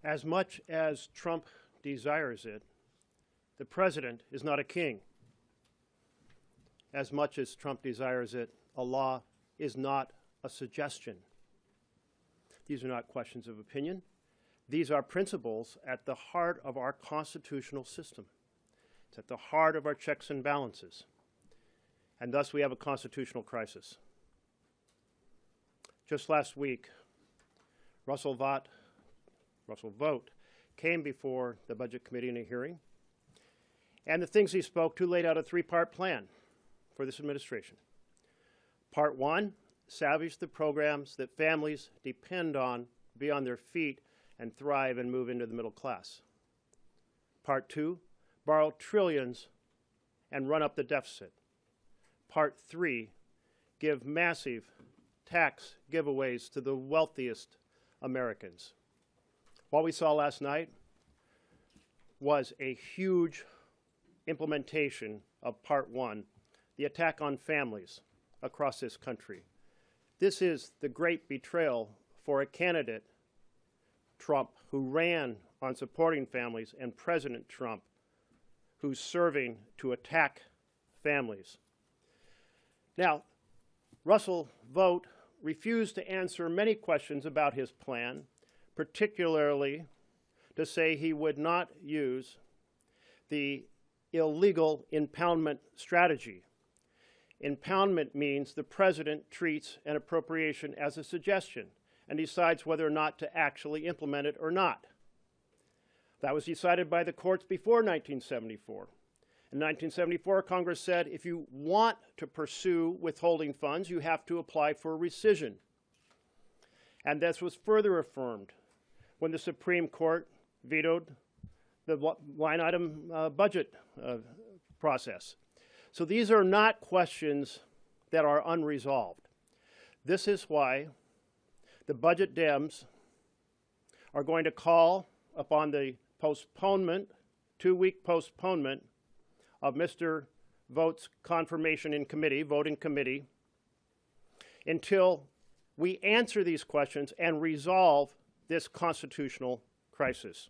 As much as Trump desires it, the president is not a king. As much as Trump desires it, a law is not a suggestion. These are not questions of opinion. These are principles at the heart of our constitutional system. It's at the heart of our checks and balances. And thus we have a constitutional crisis. Just last week, Russell Vogt came before the Budget Committee in a hearing, and the things he spoke to laid out a three-part plan for this administration. Part one, salvage the programs that families depend on, be on their feet, and thrive and move into the middle class. Part two, borrow trillions and run up the deficit. Part three, give massive tax giveaways to the wealthiest Americans. What we saw last night was a huge implementation of part one, the attack on families across this country. This is the great betrayal for a candidate, Trump, who ran on supporting families, and President Trump, who's serving to attack families. Now, Russell Vogt refused to answer many questions about his plan, particularly to say he would not use the illegal impoundment strategy. Impoundment means the president treats an appropriation as a suggestion and decides whether or not to actually implement it or not. That was decided by the courts before 1974. In 1974, Congress said if you want to pursue withholding funds, you have to apply for rescission. And this was further affirmed when the Supreme Court vetoed the line item budget process. So these are not questions that are unresolved. This is why the budget Dems are going to call upon the postponement, 2-week postponement of Mr. Vogt's confirmation in committee, vote in committee, until we answer these questions and resolve this constitutional crisis.